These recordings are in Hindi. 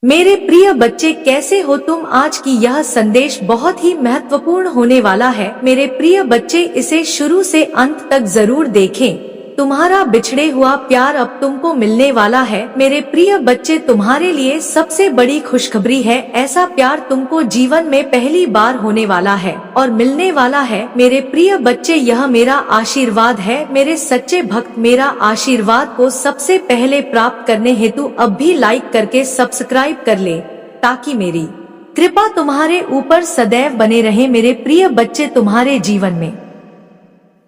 मेरे प्रिय बच्चे, कैसे हो तुम? आज की यह संदेश बहुत ही महत्वपूर्ण होने वाला है। मेरे प्रिय बच्चे, इसे शुरू से अंत तक जरूर देखें। तुम्हारा बिछड़े हुआ प्यार अब तुमको मिलने वाला है। मेरे प्रिय बच्चे, तुम्हारे लिए सबसे बड़ी खुशखबरी है। ऐसा प्यार तुमको जीवन में पहली बार होने वाला है और मिलने वाला है। मेरे प्रिय बच्चे, यह मेरा आशीर्वाद है। मेरे सच्चे भक्त मेरा आशीर्वाद को सबसे पहले प्राप्त करने हेतु अब भी लाइक करके सब्सक्राइब कर ले, ताकि मेरी कृपा तुम्हारे ऊपर सदैव बने रहे। मेरे प्रिय बच्चे, तुम्हारे जीवन में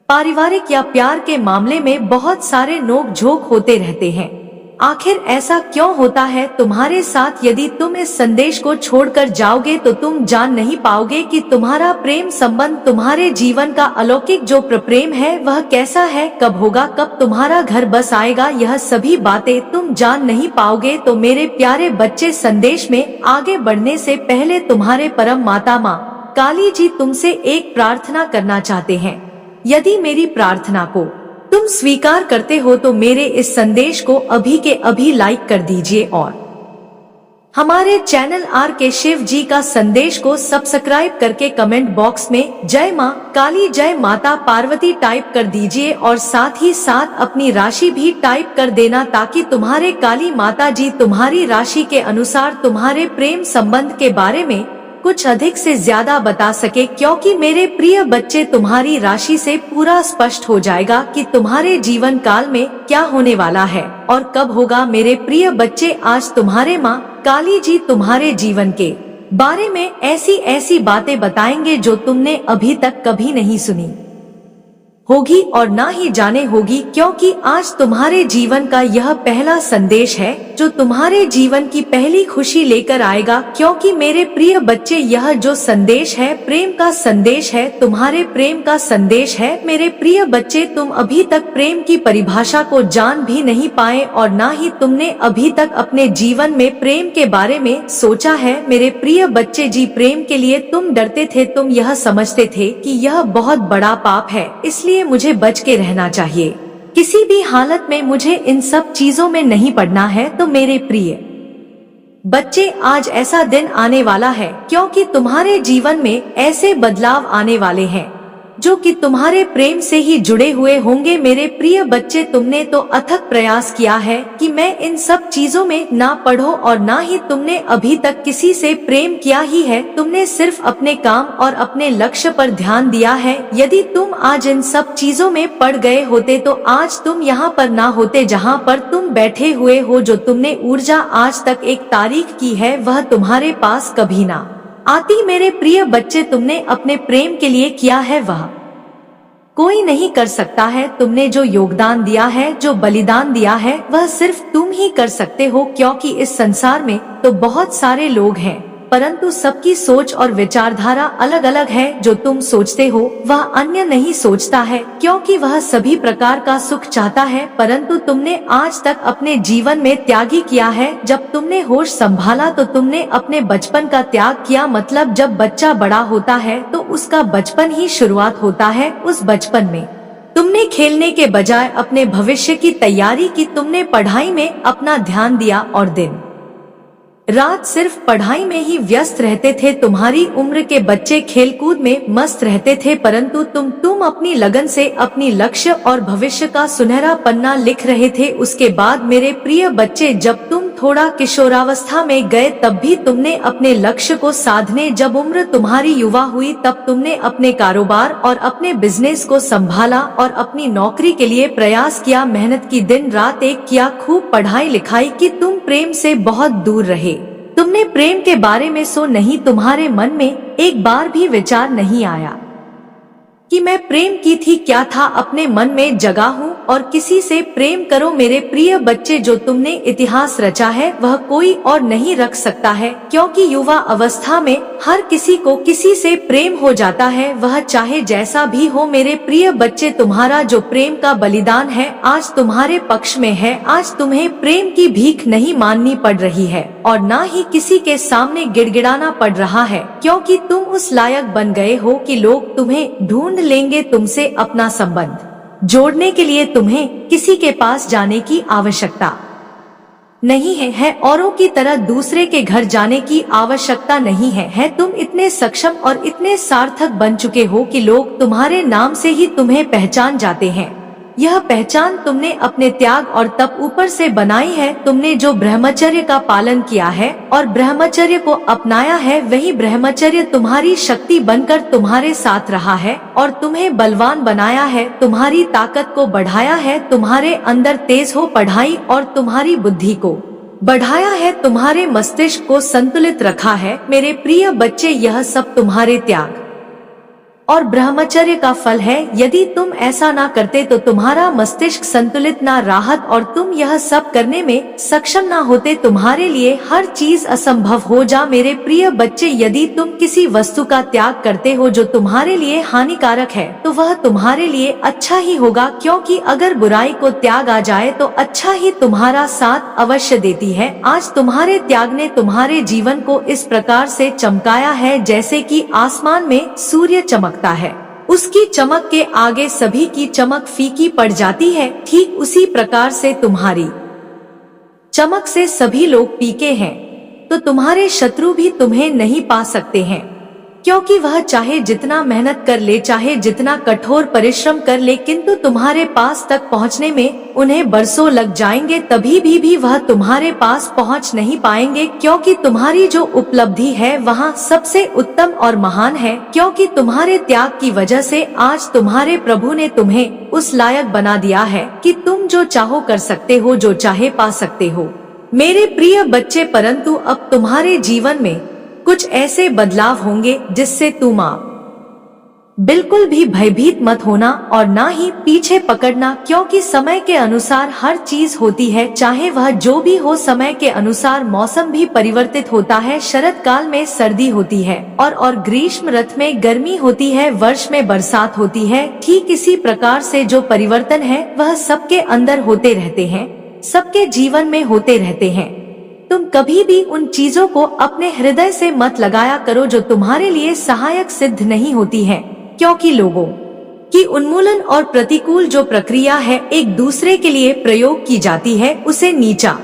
पारिवारिक या प्यार के मामले में बहुत सारे नोक झोंक होते रहते हैं। आखिर ऐसा क्यों होता है तुम्हारे साथ? यदि तुम इस संदेश को छोड़कर जाओगे तो तुम जान नहीं पाओगे कि तुम्हारा प्रेम संबंध, तुम्हारे जीवन का अलौकिक जो प्रेम है वह कैसा है, कब होगा, कब तुम्हारा घर बस आएगा, यह सभी बातें तुम जान नहीं पाओगे। तो मेरे प्यारे बच्चे, संदेश में आगे बढ़ने से पहले तुम्हारे परम माता माँ काली जी तुमसे एक प्रार्थना करना चाहते हैं। यदि मेरी प्रार्थना को तुम स्वीकार करते हो तो मेरे इस संदेश को अभी के अभी लाइक कर दीजिए और हमारे चैनल आर के शिव जी का संदेश को सब्सक्राइब करके कमेंट बॉक्स में जय माँ काली, जय माता पार्वती टाइप कर दीजिए और साथ ही साथ अपनी राशि भी टाइप कर देना, ताकि तुम्हारे काली माता जी तुम्हारी राशि के अनुसार तुम्हारे प्रेम संबंध के बारे में कुछ अधिक से ज्यादा बता सके। क्योंकि मेरे प्रिय बच्चे, तुम्हारी राशि से पूरा स्पष्ट हो जाएगा कि तुम्हारे जीवन काल में क्या होने वाला है और कब होगा। मेरे प्रिय बच्चे, आज तुम्हारे माँ काली जी तुम्हारे जीवन के बारे में ऐसी ऐसी बातें बताएंगे जो तुमने अभी तक कभी नहीं सुनी होगी और ना ही जाने होगी, क्योंकि आज तुम्हारे जीवन का यह पहला संदेश है जो तुम्हारे जीवन की पहली खुशी लेकर आएगा। क्योंकि मेरे प्रिय बच्चे, यह जो संदेश है प्रेम का संदेश है, तुम्हारे प्रेम का संदेश है। मेरे प्रिय बच्चे, तुम अभी तक प्रेम की परिभाषा को जान भी नहीं पाए और ना ही तुमने अभी तक अपने जीवन में प्रेम के बारे में सोचा है। मेरे प्रिय बच्चे जी, प्रेम के लिए तुम डरते थे, तुम यह समझते थे कि यह बहुत बड़ा पाप है, इसलिए मुझे बच के रहना चाहिए, किसी भी हालत में मुझे इन सब चीजों में नहीं पड़ना है। तो मेरे प्रिय बच्चे, आज ऐसा दिन आने वाला है क्योंकि तुम्हारे जीवन में ऐसे बदलाव आने वाले हैं जो कि तुम्हारे प्रेम से ही जुड़े हुए होंगे। मेरे प्रिय बच्चे, तुमने तो अथक प्रयास किया है कि मैं इन सब चीजों में ना पढ़ो और ना ही तुमने अभी तक किसी से प्रेम किया ही है। तुमने सिर्फ अपने काम और अपने लक्ष्य पर ध्यान दिया है। यदि तुम आज इन सब चीजों में पड़ गए होते तो आज तुम यहाँ पर ना होते जहाँ पर तुम बैठे हुए हो। जो तुमने ऊर्जा आज तक एक तारीफ की है वह तुम्हारे पास कभी ना आती। मेरे प्रिय बच्चे, तुमने अपने प्रेम के लिए किया है वह कोई नहीं कर सकता है। तुमने जो योगदान दिया है, जो बलिदान दिया है, वह सिर्फ तुम ही कर सकते हो। क्योंकि इस संसार में तो बहुत सारे लोग हैं, परंतु सबकी सोच और विचारधारा अलग अलग है। जो तुम सोचते हो वह अन्य नहीं सोचता है, क्योंकि वह सभी प्रकार का सुख चाहता है। परंतु तुमने आज तक अपने जीवन में त्यागी किया है। जब तुमने होश संभाला तो तुमने अपने बचपन का त्याग किया। मतलब जब बच्चा बड़ा होता है तो उसका बचपन ही शुरुआत होता है। उस बचपन में तुमने खेलने के बजाय अपने भविष्य की तैयारी की। तुमने पढ़ाई में अपना ध्यान दिया और दिन रात सिर्फ पढ़ाई में ही व्यस्त रहते थे। तुम्हारी उम्र के बच्चे खेलकूद में मस्त रहते थे, परंतु तुम अपनी लगन से अपनी लक्ष्य और भविष्य का सुनहरा पन्ना लिख रहे थे। उसके बाद मेरे प्रिय बच्चे, जब तुम थोड़ा किशोरावस्था में गए तब भी तुमने अपने लक्ष्य को साधने, जब उम्र तुम्हारी युवा हुई तब तुमने अपने कारोबार और अपने बिजनेस को संभाला और अपनी नौकरी के लिए प्रयास किया, मेहनत की, दिन रात एक किया, खूब पढ़ाई लिखाई की। तुम प्रेम से बहुत दूर रहे। तुमने प्रेम के बारे में सो नहीं, तुम्हारे मन में एक बार भी विचार नहीं आया कि मैं प्रेम की थी क्या था। अपने मन में जगा हूँ और किसी से प्रेम करो। मेरे प्रिय बच्चे, जो तुमने इतिहास रचा है वह कोई और नहीं रख सकता है, क्योंकि युवा अवस्था में हर किसी को किसी से प्रेम हो जाता है, वह चाहे जैसा भी हो। मेरे प्रिय बच्चे, तुम्हारा जो प्रेम का बलिदान है आज तुम्हारे पक्ष में है। आज तुम्हें प्रेम की भीख नहीं माननी पड़ रही है और ना ही किसी के सामने गिड़गिड़ाना पड़ रहा है, क्योंकि तुम उस लायक बन गए हो कि लोग तुम्हें ढूंढ लेंगे। तुमसे अपना संबंध जोड़ने के लिए तुम्हें किसी के पास जाने की आवश्यकता नहीं है औरों की तरह दूसरे के घर जाने की आवश्यकता नहीं है तुम इतने सक्षम और इतने सार्थक बन चुके हो कि लोग तुम्हारे नाम से ही तुम्हें पहचान जाते हैं। यह पहचान तुमने अपने त्याग और तप ऊपर से बनाई है। तुमने जो ब्रह्मचर्य का पालन किया है और ब्रह्मचर्य को अपनाया है, वही ब्रह्मचर्य तुम्हारी शक्ति बनकर तुम्हारे साथ रहा है और तुम्हें बलवान बनाया है, तुम्हारी ताकत को बढ़ाया है, तुम्हारे अंदर तेज हो पढ़ाई और तुम्हारी बुद्धि को बढ़ाया है, तुम्हारे मस्तिष्क को संतुलित रखा है। मेरे प्रिय बच्चे, यह सब तुम्हारे त्याग और ब्रह्मचर्य का फल है। यदि तुम ऐसा ना करते तो तुम्हारा मस्तिष्क संतुलित ना राहत और तुम यह सब करने में सक्षम ना होते, तुम्हारे लिए हर चीज असंभव हो जा। मेरे प्रिय बच्चे, यदि तुम किसी वस्तु का त्याग करते हो जो तुम्हारे लिए हानिकारक है, तो वह तुम्हारे लिए अच्छा ही होगा, क्योंकि अगर बुराई को त्याग आ जाए तो अच्छा ही तुम्हारा साथ अवश्य देती है। आज तुम्हारे त्याग ने तुम्हारे जीवन को इस प्रकार से चमकाया है जैसे कि आसमान में सूर्य चमकता है, उसकी चमक के आगे सभी की चमक फीकी पड़ जाती है। ठीक उसी प्रकार से तुम्हारी चमक से सभी लोग पीके हैं, तो तुम्हारे शत्रु भी तुम्हें नहीं पा सकते हैं, क्योंकि वह चाहे जितना मेहनत कर ले, चाहे जितना कठोर परिश्रम कर ले, किंतु तुम्हारे पास तक पहुंचने में उन्हें बरसों लग जाएंगे, तभी भी वह तुम्हारे पास पहुंच नहीं पाएंगे, क्योंकि तुम्हारी जो उपलब्धि है वहाँ सबसे उत्तम और महान है। क्योंकि तुम्हारे त्याग की वजह से आज तुम्हारे प्रभु ने तुम्हें उस लायक बना दिया है कि तुम जो चाहो कर सकते हो, जो चाहे पा सकते हो। मेरे प्रिय बच्चे, परंतु अब तुम्हारे जीवन में कुछ ऐसे बदलाव होंगे जिससे तुम बिल्कुल भी भयभीत मत होना और ना ही पीछे पकड़ना, क्योंकि समय के अनुसार हर चीज होती है, चाहे वह जो भी हो। समय के अनुसार मौसम भी परिवर्तित होता है। शरद काल में सर्दी होती है और ग्रीष्म ऋतु में गर्मी होती है, वर्ष में बरसात होती है। ठीक इसी प्रकार से जो परिवर्तन है वह सबके अंदर होते रहते हैं, सबके जीवन में होते रहते हैं। तुम कभी भी उन चीजों को अपने हृदय से मत लगाया करो जो तुम्हारे लिए सहायक सिद्ध नहीं होती है, क्योंकि लोगों की उन्मूलन और प्रतिकूल जो प्रक्रिया है एक दूसरे के लिए प्रयोग की जाती है, उसे नीचा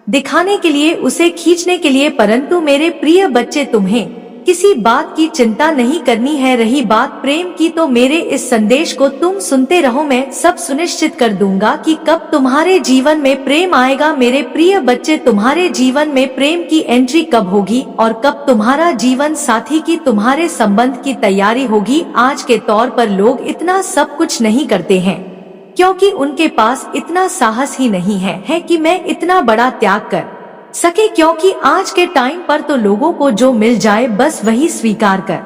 दिखाने के लिए, उसे खींचने के लिए। परंतु मेरे प्रिय बच्चे, तुम्हें किसी बात की चिंता नहीं करनी है। रही बात प्रेम की, तो मेरे इस संदेश को तुम सुनते रहो, मैं सब सुनिश्चित कर दूंगा कि कब तुम्हारे जीवन में प्रेम आएगा। मेरे प्रिय बच्चे, तुम्हारे जीवन में प्रेम की एंट्री कब होगी और कब तुम्हारा जीवन साथी की तुम्हारे संबंध की तैयारी होगी। आज के तौर पर लोग इतना सब कुछ नहीं करते हैं, क्योंकि उनके पास इतना साहस ही नहीं है कि मैं इतना बड़ा त्याग कर सके, क्योंकि आज के टाइम पर तो लोगों को जो मिल जाए बस वही स्वीकार कर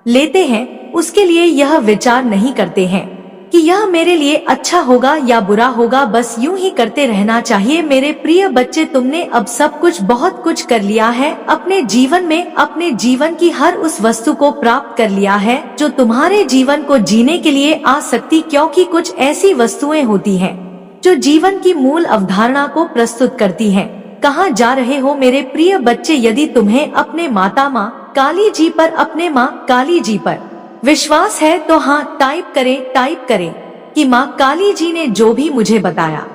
लेते हैं। उसके लिए यह विचार नहीं करते हैं कि यह मेरे लिए अच्छा होगा या बुरा होगा, बस यूं ही करते रहना चाहिए। मेरे प्रिय बच्चे, तुमने अब सब कुछ बहुत कुछ कर लिया है अपने जीवन में, अपने जीवन की हर उस वस्तु को प्राप्त कर लिया है जो तुम्हारे जीवन को जीने के लिए आ सकती, क्योंकि कुछ ऐसी वस्तुएं होती हैं जो जीवन की मूल अवधारणा को प्रस्तुत करती हैं। कहाँ जा रहे हो मेरे प्रिय बच्चे? यदि तुम्हें अपने माता माँ काली जी पर, अपने माँ काली जी पर विश्वास है तो हाँ टाइप करें कि माँ काली जी ने जो भी मुझे बताया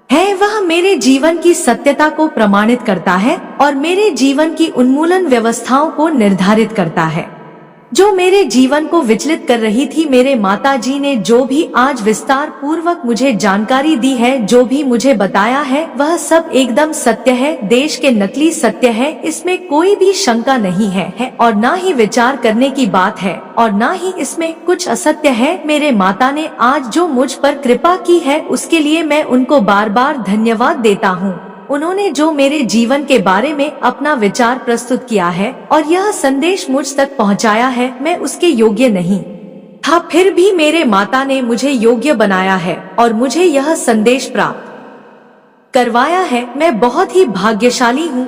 है वह मेरे जीवन की सत्यता को प्रमाणित करता है और मेरे जीवन की उन्मूलन व्यवस्थाओं को निर्धारित करता है जो मेरे जीवन को विचलित कर रही थी। मेरे माता जी ने जो भी आज विस्तार पूर्वक मुझे जानकारी दी है, जो भी मुझे बताया है, वह सब एकदम सत्य है, देश के नकली सत्य है, इसमें कोई भी शंका नहीं है और ना ही विचार करने की बात है और ना ही इसमें कुछ असत्य है। मेरे माता ने आज जो मुझ पर कृपा की है उसके लिए मैं उनको बार बार धन्यवाद देता हूँ। उन्होंने जो मेरे जीवन के बारे में अपना विचार प्रस्तुत किया है और यह संदेश मुझ तक पहुंचाया है, मैं उसके योग्य नहीं था, फिर भी मेरे माता ने मुझे योग्य बनाया है और मुझे यह संदेश प्राप्त करवाया है। मैं बहुत ही भाग्यशाली हूँ।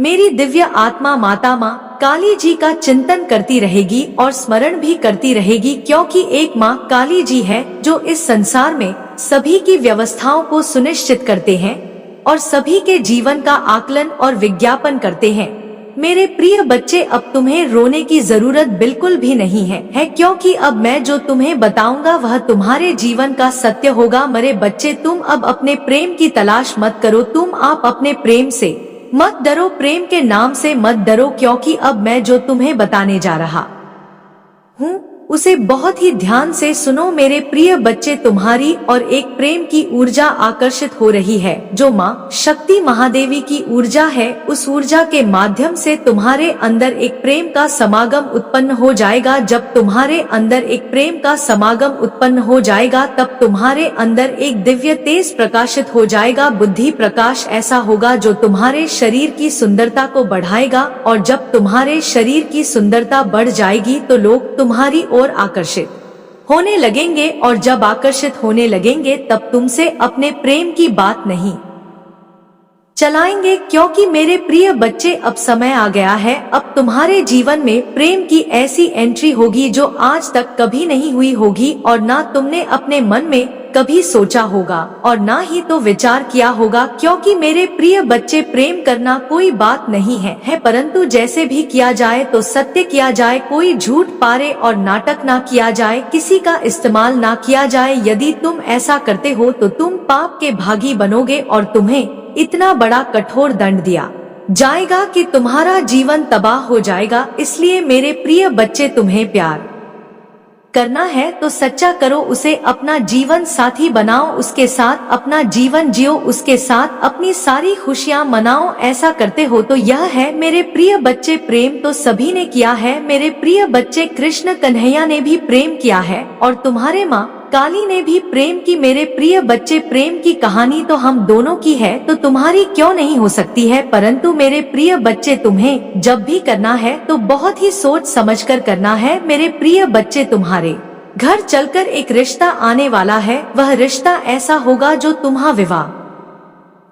मेरी दिव्य आत्मा माता माँ काली जी का चिंतन करती रहेगी और स्मरण भी करती रहेगी, क्योंकि एक माँ काली जी है जो इस संसार में सभी की व्यवस्थाओं को सुनिश्चित करते हैं और सभी के जीवन का आकलन और विज्ञापन करते हैं। मेरे प्रिय बच्चे, अब तुम्हें रोने की जरूरत बिल्कुल भी नहीं है, क्योंकि अब मैं जो तुम्हें बताऊंगा वह तुम्हारे जीवन का सत्य होगा। मेरे बच्चे, तुम अब अपने प्रेम की तलाश मत करो, तुम आप अपने प्रेम से मत डरो, प्रेम के नाम से मत डरो, क्योंकि अब मैं जो तुम्हें बताने जा रहा हूँ उसे बहुत ही ध्यान से सुनो। मेरे प्रिय बच्चे, तुम्हारी और एक प्रेम की ऊर्जा आकर्षित हो रही है, जो माँ शक्ति महादेवी की ऊर्जा है। उस ऊर्जा के माध्यम से तुम्हारे अंदर एक प्रेम का समागम उत्पन्न हो जाएगा। जब तुम्हारे अंदर एक प्रेम का समागम उत्पन्न हो जाएगा, तब तुम्हारे अंदर एक दिव्य तेज प्रकाशित हो जाएगा। बुद्धि प्रकाश ऐसा होगा जो तुम्हारे शरीर की सुंदरता को बढ़ाएगा, और जब तुम्हारे शरीर की सुंदरता बढ़ जाएगी तो लोग तुम्हारी और आकर्षित होने लगेंगे, और जब आकर्षित होने लगेंगे तब तुमसे अपने प्रेम की बात नहीं चलाएंगे। क्योंकि मेरे प्रिय बच्चे, अब समय आ गया है, अब तुम्हारे जीवन में प्रेम की ऐसी एंट्री होगी जो आज तक कभी नहीं हुई होगी, और ना तुमने अपने मन में कभी सोचा होगा और ना ही तो विचार किया होगा। क्योंकि मेरे प्रिय बच्चे, प्रेम करना कोई बात नहीं है, परंतु जैसे भी किया जाए तो सत्य किया जाए, कोई झूठ पारे और नाटक ना किया जाए, किसी का इस्तेमाल ना किया जाए। यदि तुम ऐसा करते हो तो तुम पाप के भागी बनोगे, और तुम्हें इतना बड़ा कठोर दंड दिया जाएगा कि तुम्हारा जीवन तबाह हो जाएगा। इसलिए मेरे प्रिय बच्चे, तुम्हें प्यार करना है तो सच्चा करो, उसे अपना जीवन साथी बनाओ, उसके साथ अपना जीवन जियो, उसके साथ अपनी सारी खुशियां मनाओ। ऐसा करते हो तो यह है मेरे प्रिय बच्चे, प्रेम तो सभी ने किया है मेरे प्रिय बच्चे। कृष्ण कन्हैया ने भी प्रेम किया है, और तुम्हारे माँ काली ने भी प्रेम की। मेरे प्रिय बच्चे, प्रेम की कहानी तो हम दोनों की है, तो तुम्हारी क्यों नहीं हो सकती है। परंतु मेरे प्रिय बच्चे, तुम्हें जब भी करना है तो बहुत ही सोच समझकर करना है। मेरे प्रिय बच्चे, तुम्हारे घर चलकर एक रिश्ता आने वाला है, वह रिश्ता ऐसा होगा जो तुम्हारा विवाह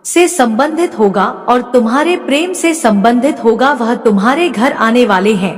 से संबंधित होगा और तुम्हारे प्रेम से संबंधित होगा। वह तुम्हारे घर आने वाले हैं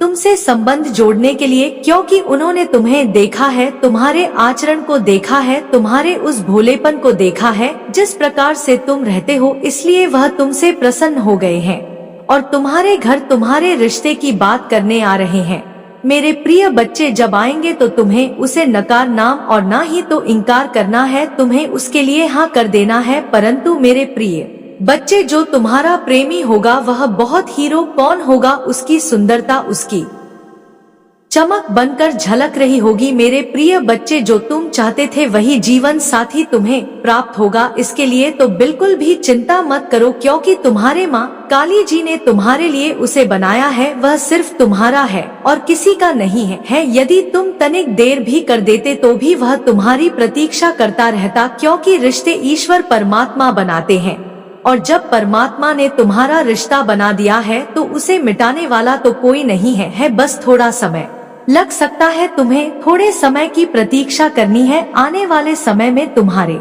तुमसे संबंध जोड़ने के लिए, क्योंकि उन्होंने तुम्हें देखा है, तुम्हारे आचरण को देखा है, तुम्हारे उस भोलेपन को देखा है जिस प्रकार से तुम रहते हो, इसलिए वह तुमसे प्रसन्न हो गए हैं और तुम्हारे घर तुम्हारे रिश्ते की बात करने आ रहे हैं। मेरे प्रिय बच्चे, जब आएंगे तो तुम्हें उसे नकार नाम और ना ही तो इनकार करना है, तुम्हें उसके लिए हाँ कर देना है। परंतु मेरे प्रिय बच्चे, जो तुम्हारा प्रेमी होगा वह बहुत हीरो कौन होगा, उसकी सुंदरता उसकी चमक बनकर झलक रही होगी। मेरे प्रिय बच्चे, जो तुम चाहते थे वही जीवन साथी तुम्हें प्राप्त होगा। इसके लिए तो बिल्कुल भी चिंता मत करो, क्योंकि तुम्हारे माँ काली जी ने तुम्हारे लिए उसे बनाया है। वह सिर्फ तुम्हारा है और किसी का नहीं है। यदि तुम तनिक देर भी कर देते तो भी वह तुम्हारी प्रतीक्षा करता रहता, क्योंकि रिश्ते ईश्वर परमात्मा बनाते हैं, और जब परमात्मा ने तुम्हारा रिश्ता बना दिया है तो उसे मिटाने वाला तो कोई नहीं है। बस थोड़ा समय लग सकता है, तुम्हें थोड़े समय की प्रतीक्षा करनी है। आने वाले समय में तुम्हारे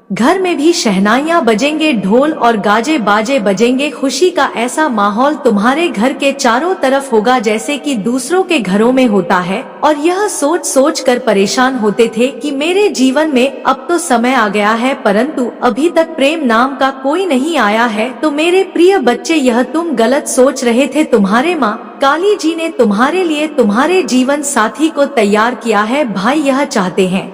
घर में भी शहनाइयां बजेंगे, ढोल और गाजे बाजे बजेंगे। खुशी का ऐसा माहौल तुम्हारे घर के चारों तरफ होगा जैसे कि दूसरों के घरों में होता है। और यह सोच सोच कर परेशान होते थे कि मेरे जीवन में अब तो समय आ गया है, परंतु अभी तक प्रेम नाम का कोई नहीं आया है। तो मेरे प्रिय बच्चे, यह तुम गलत सोच रहे थे। तुम्हारे माँ काली जी ने तुम्हारे लिए तुम्हारे जीवन साथी को तैयार किया है। भाई, यह चाहते हैं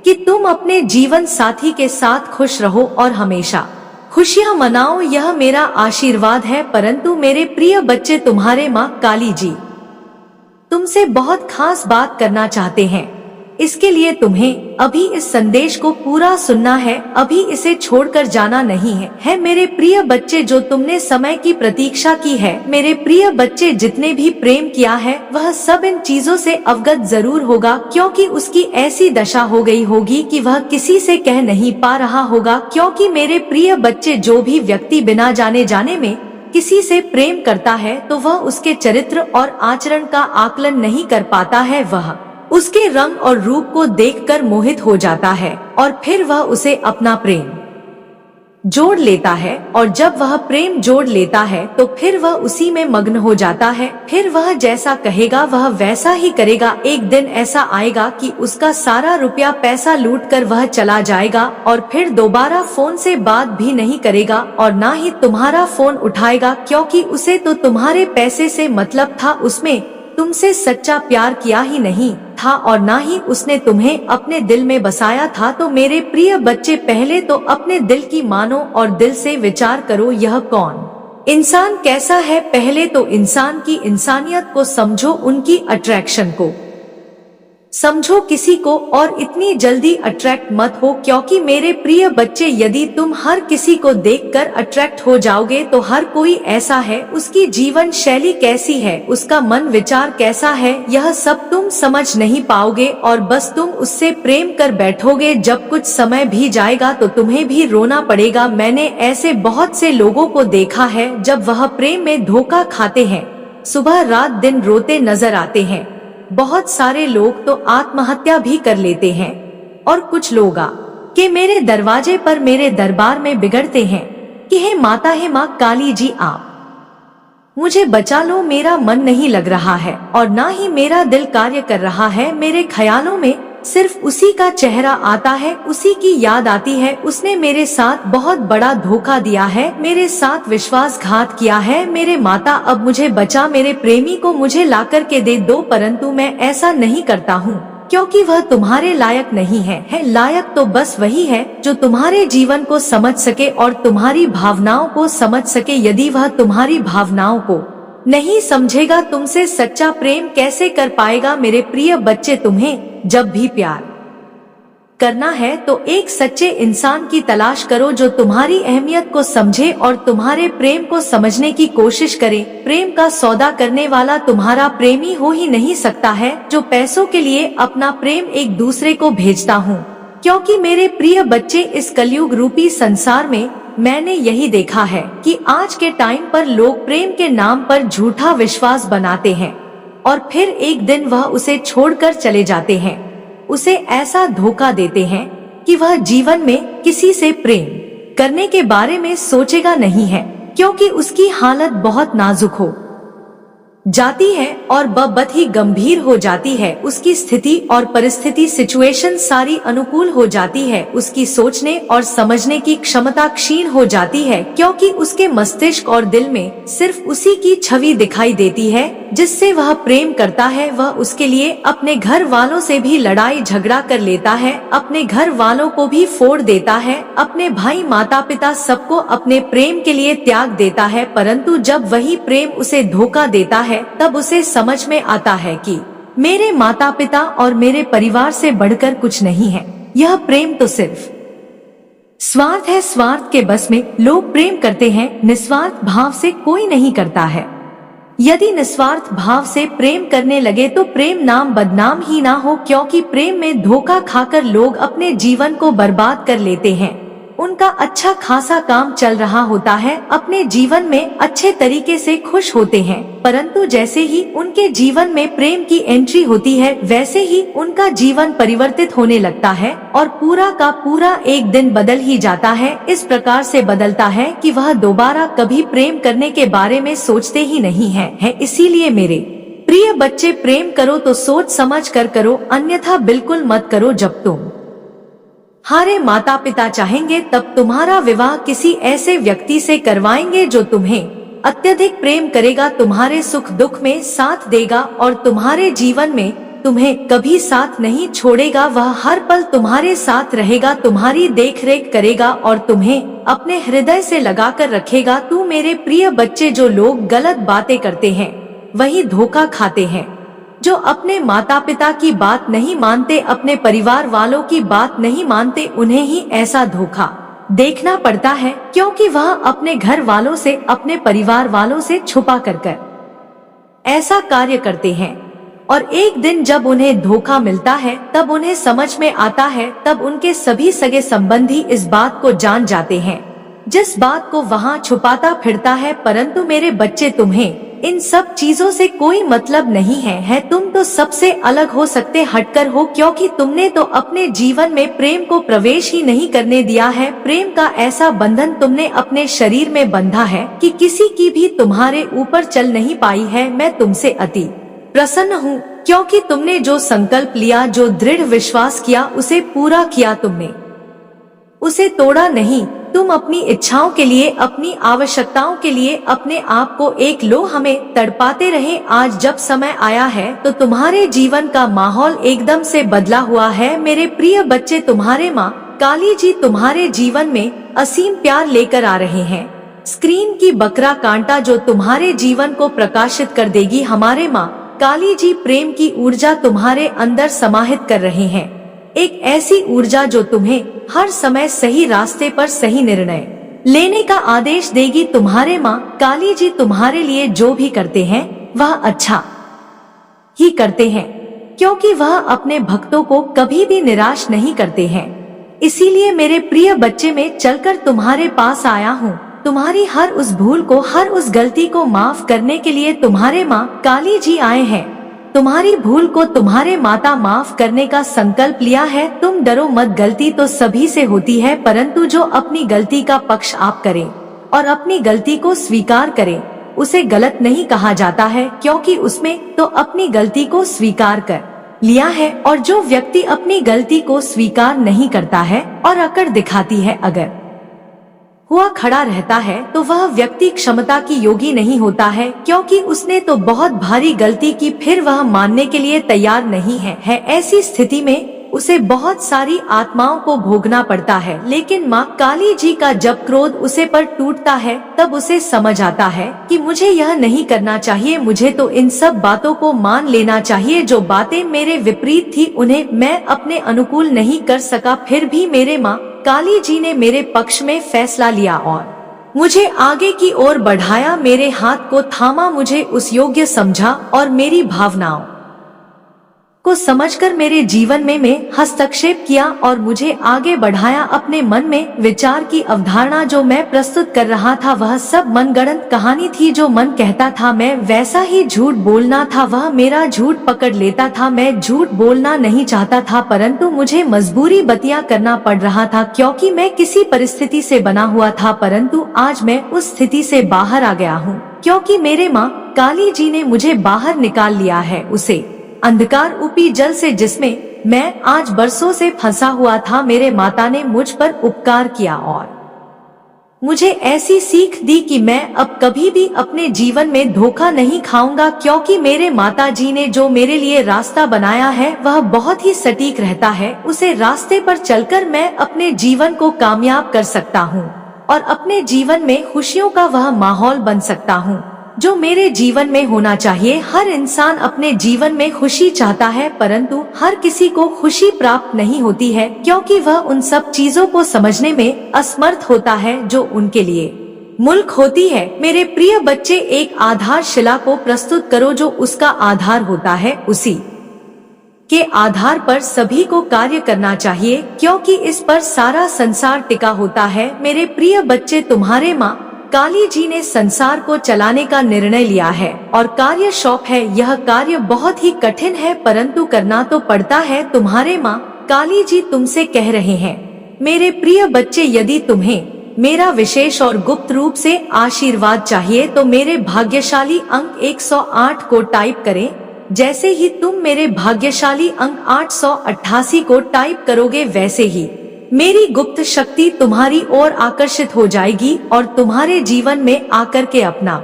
कि तुम अपने जीवन साथी के साथ खुश रहो और हमेशा खुशियां मनाओ, यह मेरा आशीर्वाद है। परंतु मेरे प्रिय बच्चे, तुम्हारे माँ काली जी तुमसे बहुत खास बात करना चाहते हैं। इसके लिए तुम्हें अभी इस संदेश को पूरा सुनना है, अभी इसे छोड़कर जाना नहीं है। मेरे प्रिय बच्चे, जो तुमने समय की प्रतीक्षा की है, मेरे प्रिय बच्चे, जितने भी प्रेम किया है वह सब इन चीजों से अवगत जरूर होगा, क्योंकि उसकी ऐसी दशा हो गई होगी कि वह किसी से कह नहीं पा रहा होगा। क्योंकि मेरे प्रिय बच्चे, जो भी व्यक्ति बिना जाने जाने में किसी से प्रेम करता है तो वह उसके चरित्र और आचरण का आकलन नहीं कर पाता है। वह उसके रंग और रूप को देखकर मोहित हो जाता है और फिर वह उसे अपना प्रेम जोड़ लेता है, और जब वह प्रेम जोड़ लेता है तो फिर वह उसी में मग्न हो जाता है। फिर वह जैसा कहेगा वह वैसा ही करेगा। एक दिन ऐसा आएगा कि उसका सारा रुपया पैसा लूट कर वह चला जाएगा और फिर दोबारा फोन से बात भी नहीं करेगा और ना ही तुम्हारा फोन उठाएगा, क्योंकि उसे तो तुम्हारे पैसे से मतलब था, उसमें तुमसे सच्चा प्यार किया ही नहीं था और ना ही उसने तुम्हें अपने दिल में बसाया था। तो मेरे प्रिय बच्चे, पहले तो अपने दिल की मानो और दिल से विचार करो, यह कौन इंसान कैसा है। पहले तो इंसान की इंसानियत को समझो, उनकी अट्रैक्शन को समझो किसी को, और इतनी जल्दी अट्रैक्ट मत हो, क्योंकि मेरे प्रिय बच्चे यदि तुम हर किसी को देखकर अट्रैक्ट हो जाओगे तो हर कोई ऐसा है, उसकी जीवन शैली कैसी है, उसका मन विचार कैसा है, यह सब तुम समझ नहीं पाओगे और बस तुम उससे प्रेम कर बैठोगे। जब कुछ समय भी जाएगा तो तुम्हें भी रोना पड़ेगा। मैंने ऐसे बहुत से लोगों को देखा है, जब वह प्रेम में धोखा खाते हैं सुबह रात दिन रोते नजर आते हैं। बहुत सारे लोग तो आत्महत्या भी कर लेते हैं और कुछ लोग के मेरे दरवाजे पर मेरे दरबार में बिगड़ते हैं कि हे माता, हे माँ काली जी, आप मुझे बचा लो, मेरा मन नहीं लग रहा है और ना ही मेरा दिल कार्य कर रहा है। मेरे ख्यालों में सिर्फ उसी का चेहरा आता है, उसी की याद आती है। उसने मेरे साथ बहुत बड़ा धोखा दिया है, मेरे साथ विश्वासघात किया है। मेरे माता, अब मुझे बचा, मेरे प्रेमी को मुझे ला कर के दे दो, परंतु मैं ऐसा नहीं करता हूँ क्योंकि वह तुम्हारे लायक नहीं है। लायक तो बस वही है जो तुम्हारे जीवन को समझ सके और तुम्हारी भावनाओं को समझ सके। यदि वह तुम्हारी भावनाओं को नहीं समझेगा, तुमसे सच्चा प्रेम कैसे कर पाएगा। मेरे प्रिय बच्चे, तुम्हें जब भी प्यार करना है तो एक सच्चे इंसान की तलाश करो जो तुम्हारी अहमियत को समझे और तुम्हारे प्रेम को समझने की कोशिश करे। प्रेम का सौदा करने वाला तुम्हारा प्रेमी हो ही नहीं सकता है जो पैसों के लिए अपना प्रेम एक दूसरे को भेजता हूँ। क्योंकि मेरे प्रिय बच्चे, इस कलयुग रूपी संसार में मैंने यही देखा है कि आज के टाइम पर लोग प्रेम के नाम पर झूठा विश्वास बनाते हैं और फिर एक दिन वह उसे छोड़कर चले जाते हैं। उसे ऐसा धोखा देते हैं कि वह जीवन में किसी से प्रेम करने के बारे में सोचेगा नहीं है, क्योंकि उसकी हालत बहुत नाजुक हो जाती है और बहुत ही गंभीर हो जाती है। उसकी स्थिति और परिस्थिति, सिचुएशन सारी अनुकूल हो जाती है। उसकी सोचने और समझने की क्षमता क्षीण हो जाती है, क्योंकि उसके मस्तिष्क और दिल में सिर्फ उसी की छवि दिखाई देती है जिससे वह प्रेम करता है। वह उसके लिए अपने घर वालों से भी लड़ाई झगड़ा कर लेता है, अपने घर वालों को भी फोड़ देता है, अपने भाई माता पिता सबको अपने प्रेम के लिए त्याग देता है। परंतु जब वही प्रेम उसे धोखा देता है तब उसे समझ में आता है कि मेरे माता पिता और मेरे परिवार से बढ़कर कुछ नहीं है। यह प्रेम तो सिर्फ स्वार्थ है, स्वार्थ के बस में लोग प्रेम करते हैं, निस्वार्थ भाव से कोई नहीं करता है। यदि निस्वार्थ भाव से प्रेम करने लगे तो प्रेम नाम बदनाम ही ना हो, क्योंकि प्रेम में धोखा खाकर लोग अपने जीवन को बर्बाद कर लेते हैं। उनका अच्छा खासा काम चल रहा होता है, अपने जीवन में अच्छे तरीके से खुश होते हैं, परंतु जैसे ही उनके जीवन में प्रेम की एंट्री होती है वैसे ही उनका जीवन परिवर्तित होने लगता है और पूरा का पूरा एक दिन बदल ही जाता है। इस प्रकार से बदलता है कि वह दोबारा कभी प्रेम करने के बारे में सोचते ही नहीं है। इसीलिए मेरे प्रिय बच्चे, प्रेम करो तो सोच समझ कर करो, अन्यथा बिल्कुल मत करो। जब तुम्हारे माता पिता चाहेंगे तब तुम्हारा विवाह किसी ऐसे व्यक्ति से करवाएंगे जो तुम्हें अत्यधिक प्रेम करेगा, तुम्हारे सुख दुख में साथ देगा और तुम्हारे जीवन में तुम्हें कभी साथ नहीं छोड़ेगा। वह हर पल तुम्हारे साथ रहेगा, तुम्हारी देखरेख करेगा और तुम्हें अपने हृदय से लगा कर रखेगा। तू मेरे प्रिय बच्चे, जो लोग गलत बातें करते हैं वही धोखा खाते हैं, जो अपने माता पिता की बात नहीं मानते, अपने परिवार वालों की बात नहीं मानते, उन्हें ही ऐसा धोखा देखना पड़ता है, क्योंकि वह अपने घर वालों से, अपने परिवार वालों से छुपा कर ऐसा कार्य करते हैं। और एक दिन जब उन्हें धोखा मिलता है तब उन्हें समझ में आता है, तब उनके सभी सगे संबंधी इस बात को जान जाते हैं, जिस बात को वहाँ छुपाता फिरता है। परंतु मेरे बच्चे, तुम्हें इन सब चीजों से कोई मतलब नहीं है तुम तो सबसे अलग हो सकते हटकर हो, क्योंकि तुमने तो अपने जीवन में प्रेम को प्रवेश ही नहीं करने दिया है। प्रेम का ऐसा बंधन तुमने अपने शरीर में बंधा है कि किसी की भी तुम्हारे ऊपर चल नहीं पाई है। मैं तुमसे अति प्रसन्न हूँ, क्योंकि तुमने जो संकल्प लिया, जो दृढ़ विश्वास किया, उसे पूरा किया तुमने, उसे तोड़ा नहीं। तुम अपनी इच्छाओं के लिए, अपनी आवश्यकताओं के लिए अपने आप को एक लोह में तड़पाते रहे। आज जब समय आया है तो तुम्हारे जीवन का माहौल एकदम से बदला हुआ है। मेरे प्रिय बच्चे, तुम्हारे माँ काली जी तुम्हारे जीवन में असीम प्यार लेकर आ रहे हैं। स्क्रीन की बकरा कांटा जो तुम्हारे जीवन को प्रकाशित कर देगी। हमारे माँ काली जी प्रेम की ऊर्जा तुम्हारे अंदर समाहित कर रहे हैं, एक ऐसी ऊर्जा जो तुम्हें हर समय सही रास्ते पर सही निर्णय लेने का आदेश देगी। तुम्हारे माँ काली जी तुम्हारे लिए जो भी करते हैं वह अच्छा ही करते हैं, क्योंकि वह अपने भक्तों को कभी भी निराश नहीं करते हैं। इसीलिए मेरे प्रिय बच्चे, में चलकर तुम्हारे पास आया हूँ। तुम्हारी हर उस भूल को, हर उस गलती को माफ करने के लिए तुम्हारे माँ काली जी आए हैं। तुम्हारी भूल को तुम्हारे माता माफ करने का संकल्प लिया है। तुम डरो मत, गलती तो सभी से होती है, परंतु जो अपनी गलती का पक्ष आप करें और अपनी गलती को स्वीकार करें, उसे गलत नहीं कहा जाता है, क्योंकि उसमें तो अपनी गलती को स्वीकार कर लिया है। और जो व्यक्ति अपनी गलती को स्वीकार नहीं करता है और अकड़ दिखाती है, अगर हुआ खड़ा रहता है, तो वह व्यक्ति क्षमता की योगी नहीं होता है, क्योंकि उसने तो बहुत भारी गलती की, फिर वह मानने के लिए तैयार नहीं है। ऐसी स्थिति में उसे बहुत सारी आत्माओं को भोगना पड़ता है। लेकिन माँ काली जी का जब क्रोध उसे पर टूटता है, तब उसे समझ आता है कि मुझे यह नहीं करना चाहिए, मुझे तो इन सब बातों को मान लेना चाहिए। जो बातें मेरे विपरीत थी उन्हें मैं अपने अनुकूल नहीं कर सका, फिर भी मेरे माँ काली जी ने मेरे पक्ष में फैसला लिया और मुझे आगे की ओर बढ़ाया, मेरे हाथ को थामा, मुझे उस योग्य समझा और मेरी भावनाओं को समझकर मेरे जीवन में हस्तक्षेप किया और मुझे आगे बढ़ाया। अपने मन में विचार की अवधारणा जो मैं प्रस्तुत कर रहा था, वह सब मनगढ़ंत कहानी थी। जो मन कहता था मैं वैसा ही झूठ बोलना था, वह मेरा झूठ पकड़ लेता था। मैं झूठ बोलना नहीं चाहता था, परंतु मुझे मजबूरी बतिया करना पड़ रहा था, क्योंकि मैं किसी परिस्थिति से बना हुआ था। परंतु आज मैं उस स्थिति से बाहर आ गया हूँ, क्योंकि मेरे माँ काली जी ने मुझे बाहर निकाल लिया है, उसे अंधकार रूपी जल से जिसमें मैं आज बरसों से फंसा हुआ था। मेरे माता ने मुझ पर उपकार किया और मुझे ऐसी सीख दी कि मैं अब कभी भी अपने जीवन में धोखा नहीं खाऊंगा, क्योंकि मेरे माता जी ने जो मेरे लिए रास्ता बनाया है वह बहुत ही सटीक रहता है। उसे रास्ते पर चलकर मैं अपने जीवन को कामयाब कर सकता हूँ और अपने जीवन में खुशियों का वह माहौल बन सकता हूँ जो मेरे जीवन में होना चाहिए। हर इंसान अपने जीवन में खुशी चाहता है, परंतु हर किसी को खुशी प्राप्त नहीं होती है, क्योंकि वह उन सब चीजों को समझने में असमर्थ होता है जो उनके लिए मुल्क होती है। मेरे प्रिय बच्चे, एक आधारशिला को प्रस्तुत करो जो उसका आधार होता है, उसी के आधार पर सभी को कार्य करना चाहिए, क्योंकि इस पर सारा संसार टिका होता है। मेरे प्रिय बच्चे, तुम्हारे माँ काली जी ने संसार को चलाने का निर्णय लिया है और कार्य शौक है। यह कार्य बहुत ही कठिन है, परंतु करना तो पड़ता है। तुम्हारे माँ काली जी तुमसे कह रहे हैं, मेरे प्रिय बच्चे, यदि तुम्हें मेरा विशेष और गुप्त रूप से आशीर्वाद चाहिए तो मेरे भाग्यशाली अंक 108 को टाइप करें। जैसे ही तुम मेरे भाग्यशाली अंक 888 को टाइप करोगे, वैसे ही मेरी गुप्त शक्ति तुम्हारी ओर आकर्षित हो जाएगी और तुम्हारे जीवन में आकर के अपना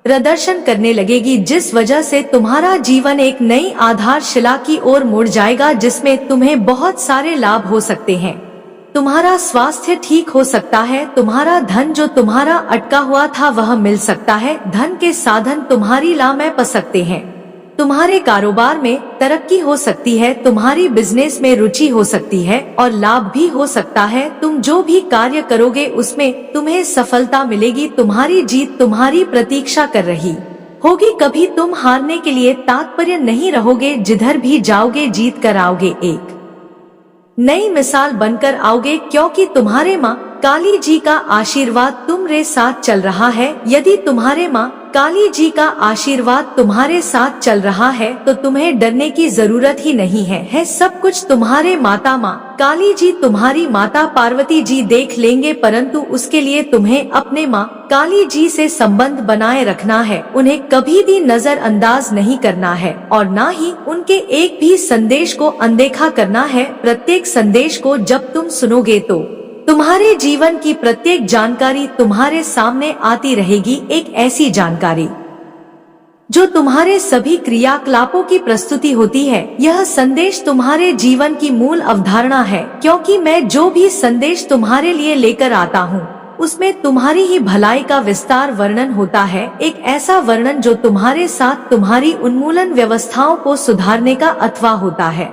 प्रदर्शन करने लगेगी, जिस वजह से तुम्हारा जीवन एक नई आधारशिला की ओर मुड़ जाएगा, जिसमें तुम्हें बहुत सारे लाभ हो सकते हैं। तुम्हारा स्वास्थ्य ठीक हो सकता है, तुम्हारा धन जो तुम्हारा अटका हुआ था वह मिल सकता है, धन के साधन तुम्हारी ला में पस सकते हैं, तुम्हारे कारोबार में तरक्की हो सकती है, तुम्हारी बिजनेस में रुचि हो सकती है और लाभ भी हो सकता है। तुम जो भी कार्य करोगे उसमें तुम्हें सफलता मिलेगी, तुम्हारी जीत तुम्हारी प्रतीक्षा कर रही होगी। कभी तुम हारने के लिए तात्पर्य नहीं रहोगे, जिधर भी जाओगे जीत कर आओगे, एक नई मिसाल बनकर आओगे, क्योंकि तुम्हारे माँ काली जी का आशीर्वाद तुम्हारे साथ चल रहा है। यदि तुम्हारे माँ काली जी का आशीर्वाद तुम्हारे साथ चल रहा है तो तुम्हें डरने की जरूरत ही नहीं है सब कुछ तुम्हारे माता माँ काली जी तुम्हारी माता पार्वती जी देख लेंगे, परंतु उसके लिए तुम्हें अपने माँ काली जी से संबंध बनाए रखना है। उन्हें कभी भी नजरअंदाज नहीं करना है और न ही उनके एक भी संदेश को अनदेखा करना है। प्रत्येक संदेश को जब तुम सुनोगे तो तुम्हारे जीवन की प्रत्येक जानकारी तुम्हारे सामने आती रहेगी, एक ऐसी जानकारी जो तुम्हारे सभी क्रियाकलापों की प्रस्तुति होती है। यह संदेश तुम्हारे जीवन की मूल अवधारणा है, क्योंकि मैं जो भी संदेश तुम्हारे लिए लेकर आता हूँ उसमें तुम्हारी ही भलाई का विस्तार वर्णन होता है, एक ऐसा वर्णन जो तुम्हारे साथ तुम्हारी उन्मूलन व्यवस्थाओं को सुधारने का अथवा होता है।